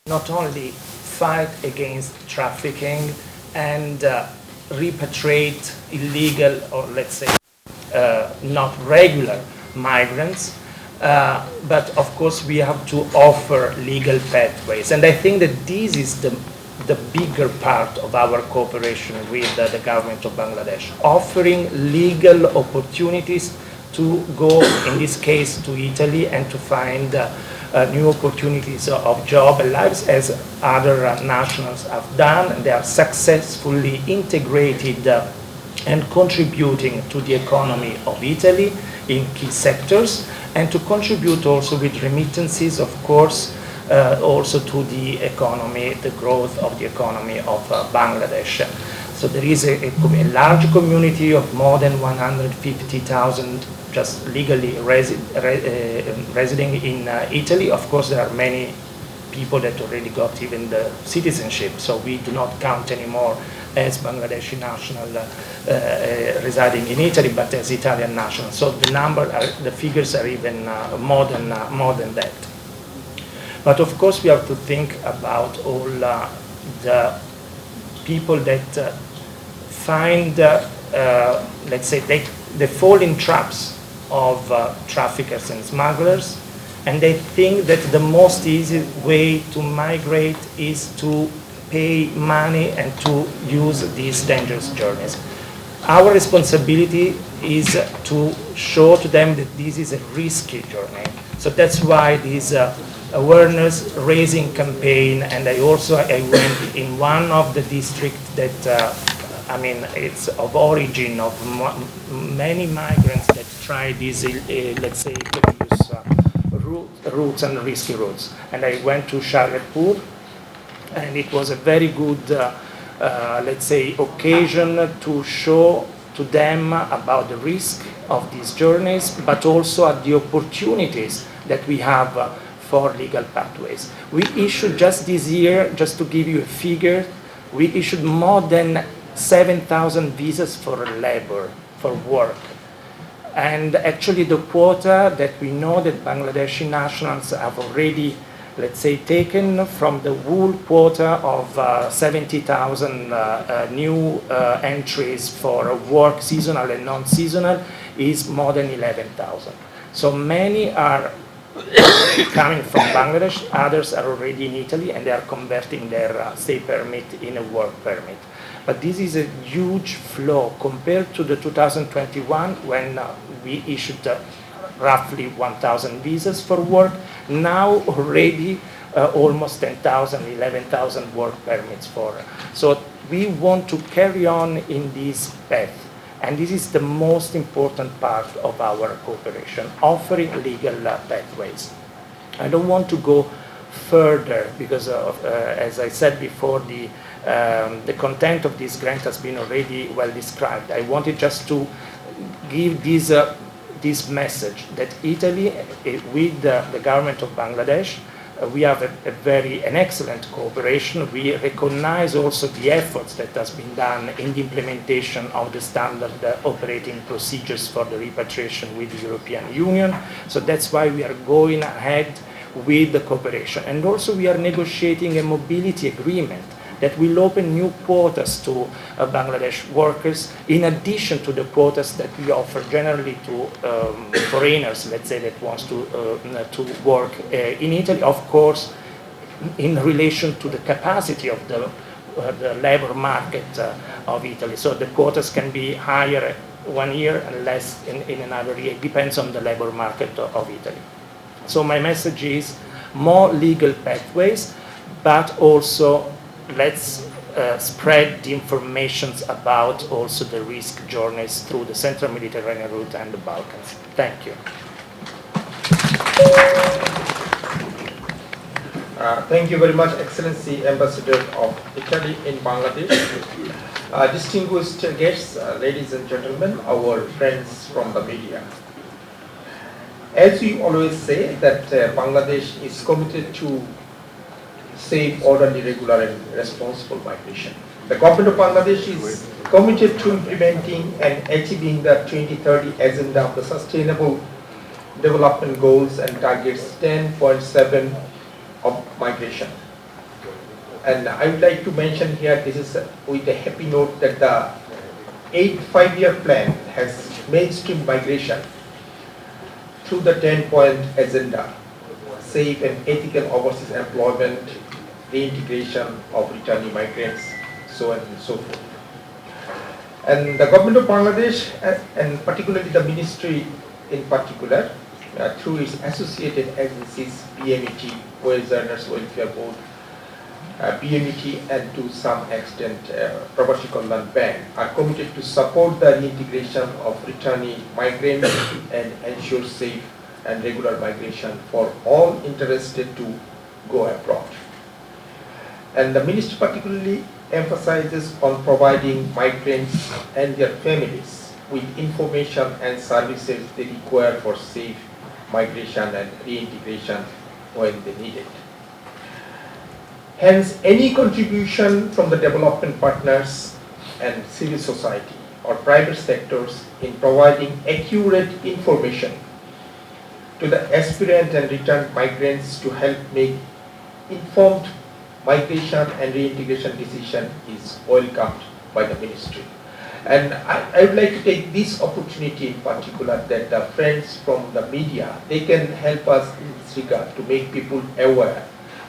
not only fight against trafficking and repatriate illegal, or let's say not regular migrants, but of course we have to offer legal pathways. And I think that this is the bigger part of our cooperation with the government of Bangladesh, offering legal opportunities to go, in this case, to Italy and to find new opportunities of job and lives, as other nationals have done. They are successfully integrated and contributing to the economy of Italy in key sectors, and to contribute also with remittances, of course, also to the economy, the growth of the economy of Bangladesh. So there is a large community of more than 150,000 just legally residing in Italy. Of course, there are many people that already got even the citizenship, so we do not count anymore as Bangladeshi national residing in Italy, but as Italian national. So the figures are even more than that. But of course, we have to think about all the people that find, let's say, they fall in traps of traffickers and smugglers, and they think that the most easy way to migrate is to pay money and to use these dangerous journeys. Our responsibility is to show to them that this is a risky journey. So that's why this awareness raising campaign, and I went in one of the districts that it's of origin of many migrants that try these, let's say, dubious routes and risky routes. And I went to Sharjah, and it was a very good, let's say, occasion to show to them about the risk of these journeys, but also at the opportunities that we have for legal pathways. We issued just this year, just to give you a figure, we issued more than 7,000 visas for labor, for work. And actually the quota that we know that Bangladeshi nationals have already, let's say, taken from the whole quota of 70,000 new entries for work, seasonal and non-seasonal, is more than 11,000. So many are coming from Bangladesh, others are already in Italy, and they are converting their stay permit in a work permit. But this is a huge flow compared to the 2021, when we issued roughly 1,000 visas for work. Now already almost 10,000, 11,000 work permits for. So we want to carry on in this path. And this is the most important part of our cooperation, offering legal pathways. I don't want to go further because, as I said before, the content of this grant has been already well described. I wanted just to give this message that Italy, with the government of Bangladesh, we have an excellent cooperation. We recognize also the efforts that has been done in the implementation of the standard operating procedures for the repatriation with the European Union. So that's why we are going ahead with the cooperation. And also we are negotiating a mobility agreement that will open new quotas to Bangladesh workers, in addition to the quotas that we offer generally to foreigners, let's say, that wants to work in Italy, of course, in relation to the capacity of the labor market of Italy. So the quotas can be higher 1 year and less in another year. It depends on the labor market of Italy. So my message is more legal pathways, but also let's spread the information about also the risk journeys through the Central Mediterranean route and the Balkans. Thank you. Thank you very much, Excellency Ambassador of Italy in Bangladesh. Distinguished guests, ladies and gentlemen, our friends from the media. As we always say that Bangladesh is committed to safe, orderly, regular and responsible migration. The government of Bangladesh is committed to implementing and achieving the 2030 agenda of the Sustainable Development Goals and targets 10.7 of migration. And I would like to mention here, this is with a happy note that the 8th five-year plan has mainstream migration through the 10-point agenda, safe and ethical overseas employment, reintegration of returning migrants, so on and so forth. And the government of Bangladesh, and particularly the ministry in particular, through its associated agencies, BMET, Wage Earners Welfare Board, BMET, and to some extent Prabasi Kalyan Bank, are committed to support the reintegration of returning migrants and ensure safe and regular migration for all interested to go abroad. And the ministry particularly emphasizes on providing migrants and their families with information and services they require for safe migration and reintegration when they need it. Hence, any contribution from the development partners and civil society or private sectors in providing accurate information to the aspirant and returned migrants to help make informed migration and reintegration decision is welcomed by the ministry. And I would like to take this opportunity in particular that the friends from the media, they can help us in this regard to make people aware,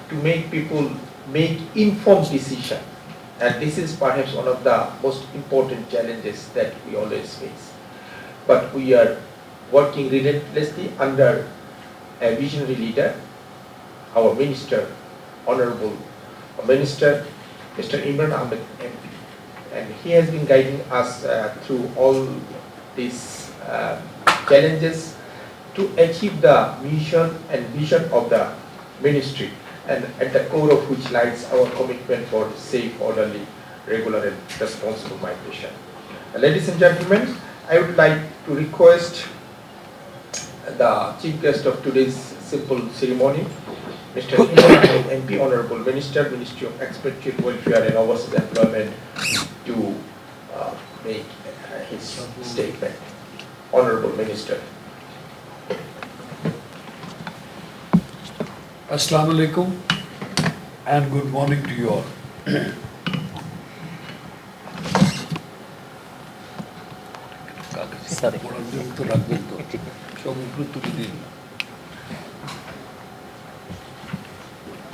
to make people make informed decision. And this is perhaps one of the most important challenges that we always face. But we are working relentlessly under a visionary leader, our minister, Honorable Minister, Mr. Imran Ahmad MP. And he has been guiding us through all these challenges to achieve the mission and vision of the ministry, and at the core of which lies our commitment for safe, orderly, regular and responsible migration. Ladies and gentlemen, I would like to request the chief guest of today's simple ceremony, Mr. Imran Ahmad MP, Honorable Minister, Ministry of Expatriate, Welfare and Overseas Employment, to make his statement. Honorable Minister. Assalamu alaikum and good morning to you all.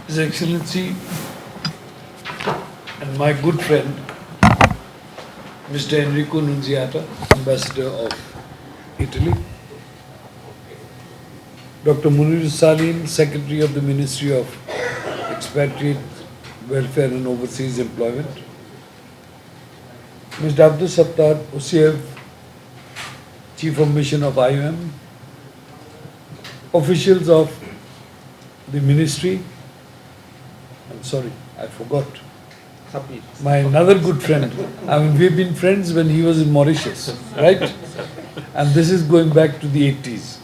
His Excellency and my good friend, Mr. Enrico Nunziata, Ambassador of Italy, Dr. Munirus, Salehin, Secretary of the Ministry of Expatriate, Welfare and Overseas Employment, Mr. Abdul Sattar Usiev, Chief of Mission of IOM, officials of the Ministry, I'm sorry, I forgot. My another good friend. I mean, we've been friends when he was in Mauritius, right? And this is going back to the 80s.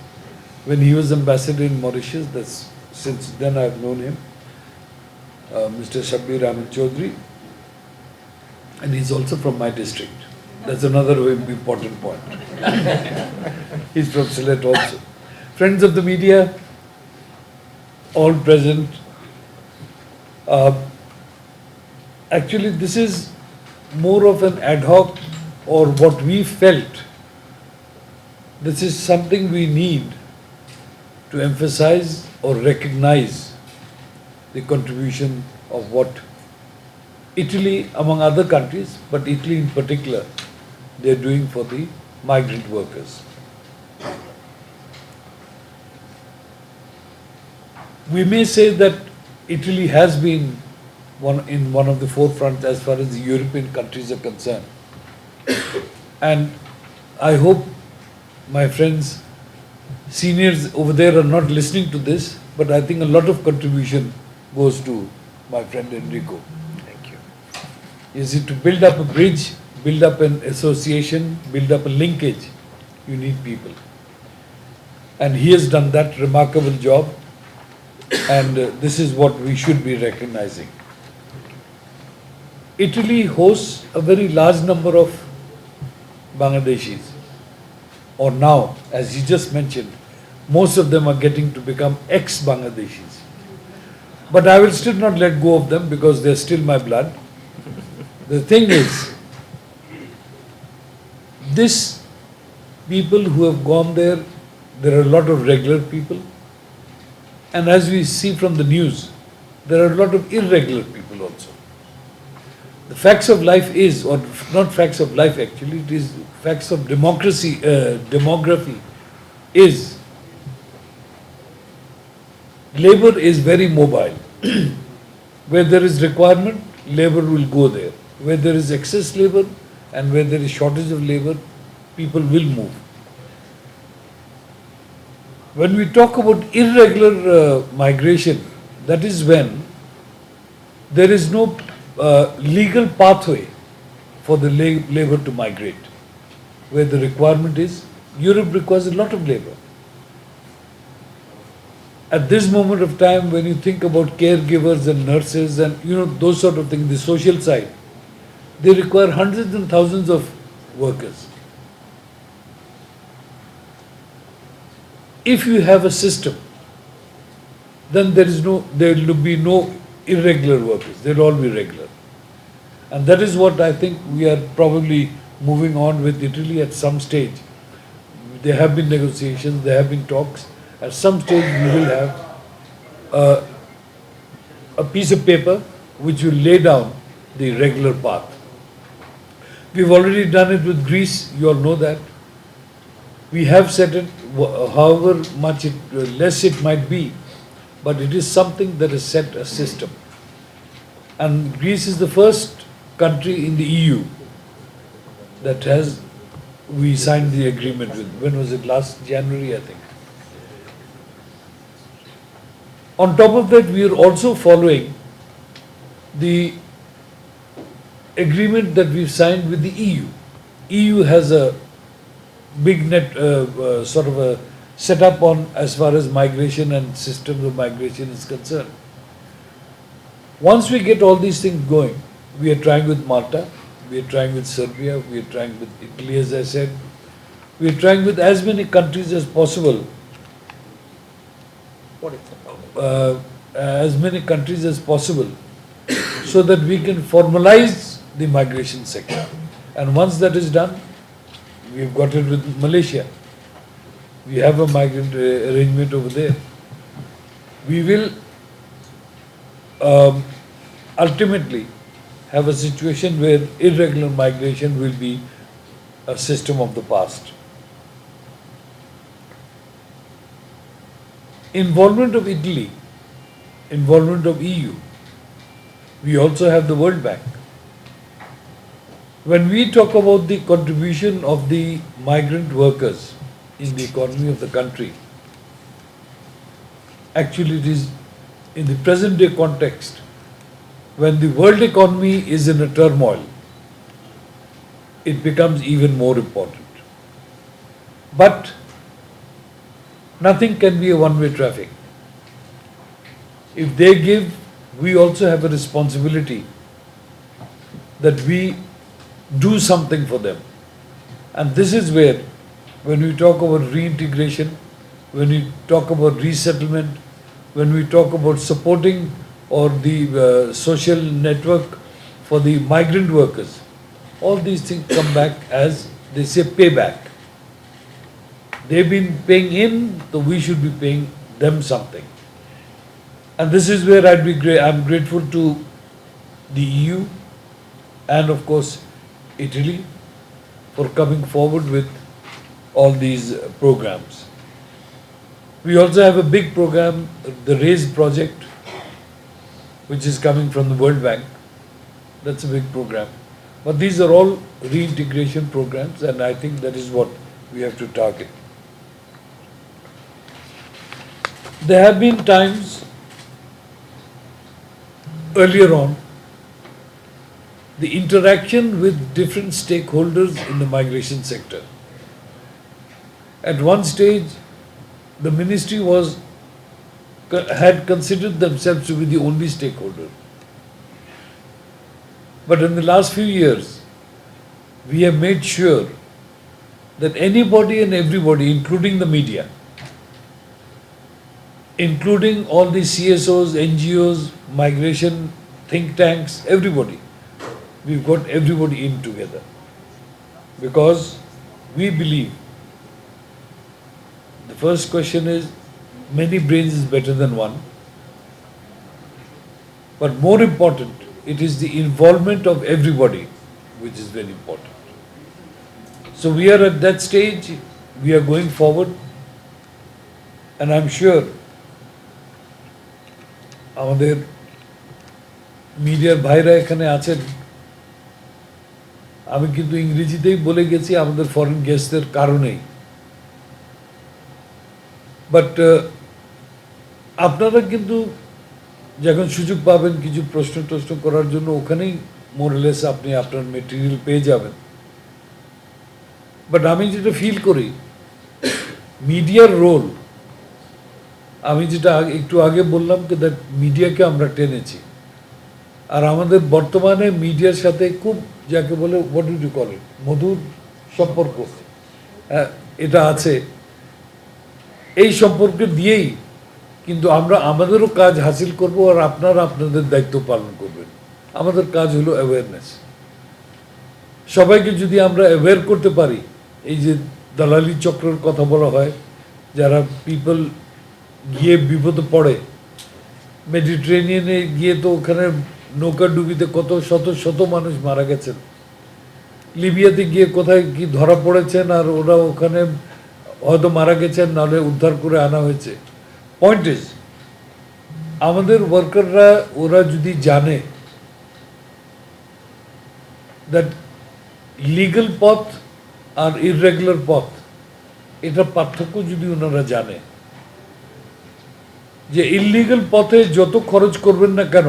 When he was ambassador in Mauritius, that's since then I've known him. Mr. Ahmed Chaudhry, and he's also from my district. That's another important point. He's from Sylhet also. Friends of the media, all present. Actually, this is more of an ad hoc or what we felt. This is something we need to emphasize or recognize the contribution of what Italy, among other countries, but Italy in particular, they are doing for the migrant workers. We may say that Italy has been in one of the forefronts as far as the European countries are concerned. And I hope my friends, seniors over there are not listening to this, but I think a lot of contribution goes to my friend Enrico. Thank you. Is it to build up a bridge, build up an association, build up a linkage, you need people. And he has done that remarkable job, and this is what we should be recognizing. Italy hosts a very large number of Bangladeshis, or now, as he just mentioned, most of them are getting to become ex-Bangladeshis. But I will still not let go of them because they're still my blood. The thing is, this people who have gone there, there are a lot of regular people. And as we see from the news, there are a lot of irregular people also. The facts of life is, or not facts of life actually, it is facts of democracy, demography is, labor is very mobile. Where there is requirement, labor will go there. Where there is excess labor and where there is shortage of labor, people will move. When we talk about irregular migration, that is when there is no legal pathway for the labor to migrate. Where the requirement is, Europe requires a lot of labor. At this moment of time, when you think about caregivers and nurses and those sort of things, the social side, they require hundreds and thousands of workers. If you have a system, then there will be no irregular workers. They will all be regular. And that is what I think we are probably moving on with Italy at some stage. There have been negotiations, there have been talks. At some stage we will have a piece of paper which will lay down the regular path. We've already done it with Greece, you all know that. We have set it, however much less it might be, but it is something that has set a system. And Greece is the first country in the EU that we signed the agreement with. When was it? Last January, I think. On top of that, we are also following the agreement that we've signed with the EU. EU has a big sort of a setup on as far as migration and systems of migration is concerned. Once we get all these things going, we are trying with Malta, we are trying with Serbia, we are trying with Italy, as I said. We are trying with as many countries as possible. As many countries as possible, so that we can formalize the migration sector. And once that is done, we've got it with Malaysia. We have a migrant arrangement over there. We will ultimately have a situation where irregular migration will be a system of the past. Involvement of Italy, involvement of EU. We also have the World Bank. When we talk about the contribution of the migrant workers in the economy of the country, actually it is in the present day context, when the world economy is in a turmoil, it becomes even more important. But nothing can be a one-way traffic. If they give, we also have a responsibility that we do something for them. And this is where, when we talk about reintegration, when we talk about resettlement, when we talk about supporting or the social network for the migrant workers, all these things come back as, they say, payback. They've been paying in, so we should be paying them something. And this is where I'm grateful to the EU and of course Italy for coming forward with all these programs. We also have a big program, the RAISE project, which is coming from the World Bank. That's a big program. But these are all reintegration programs, and I think that is what we have to target. There have been times earlier on, the interaction with different stakeholders in the migration sector. At one stage, the ministry had considered themselves to be the only stakeholder. But in the last few years, we have made sure that anybody and everybody, including the media, including all the CSOs, NGOs, migration think tanks, everybody. We've got everybody in together because we believe the first question is many brains is better than one, but more important, it is the involvement of everybody which is very important. So we are at that stage, we are going forward, and I'm sure আমাদের মিডিয়ার ভাইরা এখানে আছেন, আমি কিন্তু ইংরেজিতেই বলে গেছি আমাদের ফরেন গেস্টদের কারণেই, বাট আপনারা কিন্তু যখন সুযোগ পাবেন কিছু প্রশ্ন করার জন্য ওখানেই মোরলেস আপনি আপনার মেটেরিয়াল পেয়ে যাবেন। বাট আমি যেটা ফিল করি মিডিয়ার রোল, আমি যেটা একটু আগে বললাম যে দ্যাট মিডিয়াকে আমরা টেনেছি, আর আমাদের বর্তমানে মিডিয়ার সাথে খুব যাকে বলে what do you call it, মধুর সম্পর্ক এটা আছে। এই সম্পর্ক দিয়েই কিন্তু আমরা আমাদেরও কাজ হাসিল করব, আর আপনারা আপনাদের দায়িত্ব পালন করবেন। আমাদের কাজ হলো অ্যাওয়ারনেস। সবাইকে যদি আমরা অ্যাওয়্যার করতে পারি, এই যে দালালি চক্রের কথা বলা হয়, যারা পিপল গিয়ে বিপদে পড়ে, মেডিটেরেনিয়ানে গিয়ে তো ওখানে নৌকা ডুবিতে কত শত শত মানুষ মারা গেছেন, লিবিয়াতে গিয়ে কোথায় কি ধরা পড়েছেন, আর ওরা ওখানে হয়তো মারা গেছেন, নাহলে উদ্ধার করে আনা হয়েছে। পয়েন্ট ইজ আমাদের ওয়ার্কাররা ওরা যদি জানে দ্যাট লিগ্যাল পথ আর ইররেগুলার পথ, এটা পার্থক্য যদি ওনারা জানে, যে ইললিগাল পথে যত খরচ করবেন না কেন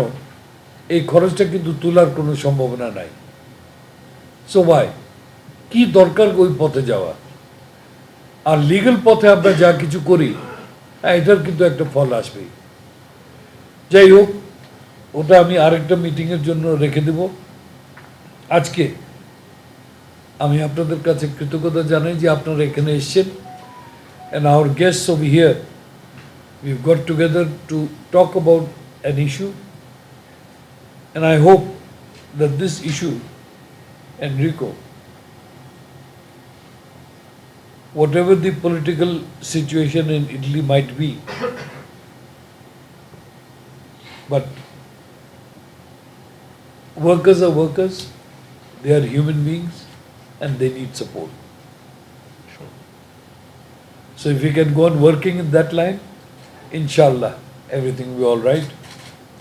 এই খরচটা কিন্তু তোলার কোনো সম্ভাবনা নাই। সো ওয়াই, কি দরকার ওই পথে যাওয়া? আর লিগ্যাল পথে আমরা যা কিছু করি এটার কিন্তু একটা ফল আসবেই। যাই হোক, ওটা আমি আরেকটা মিটিংয়ের জন্য রেখে দেব। আজকে আমি আপনাদের কাছে কৃতজ্ঞতা জানাই যে আপনারা এখানে এসেছেন, and our guests over here, we've got together to talk about an issue, and I hope that this issue, Enrico, whatever the political situation in Italy might be, but workers are workers, they are human beings, and they need support. So if we can go on working in that line, inshallah, everything will be all right.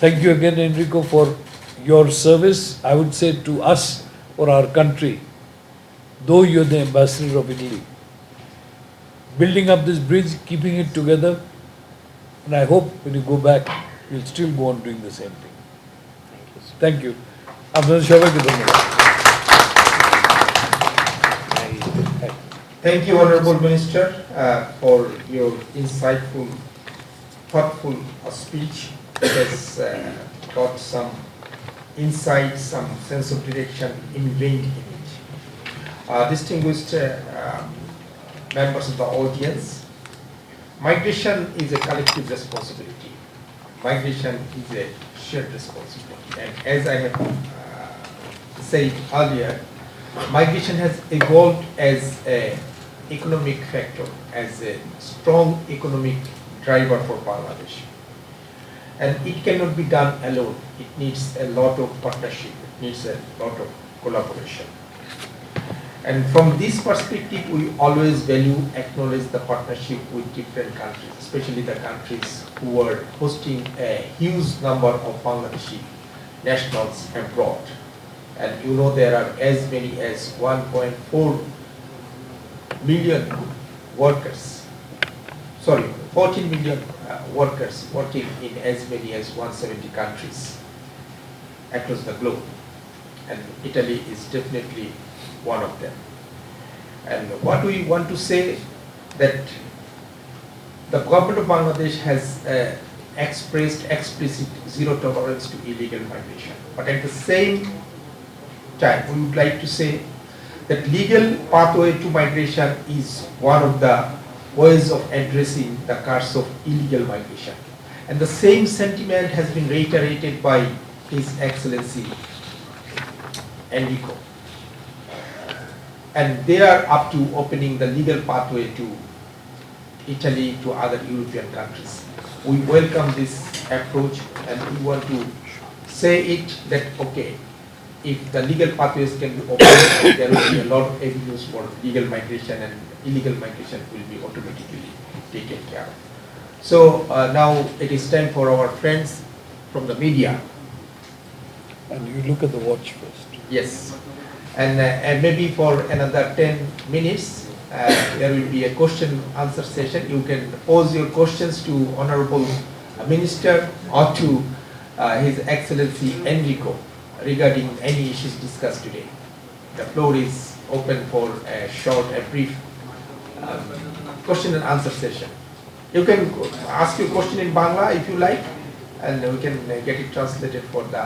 Thank you again, Enrico, for your service, I would say, to us or our country, though you're the ambassador of Italy. Building up this bridge, keeping it together, and I hope when you go back, you'll still go on doing the same thing. Thank you. আপনাদের সবাইকে ধন্যবাদ। Thank you, Honorable Minister, for your insightful, thoughtful speech. It has got some insight, some sense of direction ingrained in it. Distinguished members of the audience, migration is a collective responsibility. Migration is a shared responsibility. And as I have said earlier, migration has evolved as an economic factor, as a strong economic driver for Bangladesh. And it cannot be done alone. It needs a lot of partnership, it needs a lot of collaboration. And from this perspective, we always value, acknowledge the partnership with different countries, especially the countries who are hosting a huge number of Bangladeshi nationals abroad. And you know there are as many as 1.4 million workers, 14 million workers working in as many as 170 countries across the globe. And Italy is definitely one of them. And what we want to say that the government of Bangladesh has expressed explicit zero tolerance to illegal migration. But at the same time, we would like to say that legal pathway to migration is one of the ways of addressing the curse of illegal migration. And the same sentiment has been reiterated by His Excellency Enrico. And they are up to opening the legal pathway to Italy, to other European countries. We welcome this approach, and we want to say it that, okay, if the legal pathways can be opened, there will be a lot of avenues for legal migration, and illegal migration will be automatically taken care of. So now it is time for our friends from the media. And you look at the watch first. Yes, and maybe for another 10 minutes, there will be a question answer session. You can pose your questions to Honorable Minister or to His Excellency Enrico regarding any issues discussed today. The floor is open for a short, a brief question and answer session. You can ask your question in Bangla if you like, and we can get it translated for the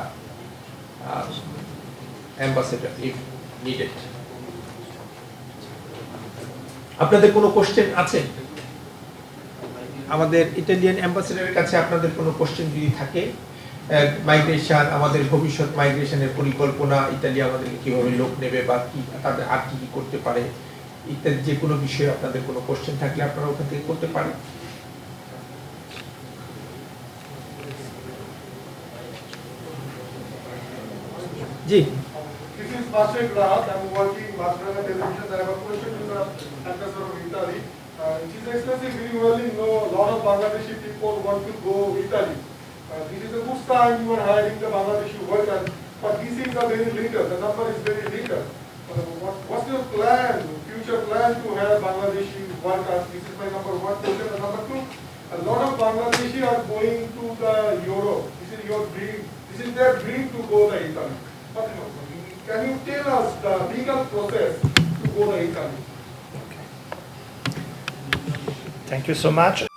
ambassador if needed. আপনাদের কোনো question আছে? আমাদের Italian অ্যাম্বাসেডরের কাছে আপনাদের কোনো question যদি থাকে, migration, আমাদের ভবিষ্যৎ মাইগ্রেশনের পরিকল্পনা, ইতালি আমাদেরকে কীভাবে লোক নেবে বা কি তাদের আর কি করতে পারে ইত্যাদি যে কোনো বিষয়ে আপনাদের কোনো কোশ্চেন থাকলে আপনারা ওখান থেকে করতে পারেন। জি, This is Patrick Rahat. I'm working in Masranga Television. I have a question to the ambassador of Italy. His Excellency very well know a lot of Bangladeshi people want to go Italy. This is a good time you are hiring the Bangladeshi workers, but this is a very little. The number is very little. What's your plan, future plan to have Bangladeshi workers? This is my number one question. And number two, a lot of Bangladeshi are going to the Europe. This is your dream. This is their dream to go to Italy. But can you tell us the legal process to go to Italy? Thank you so much.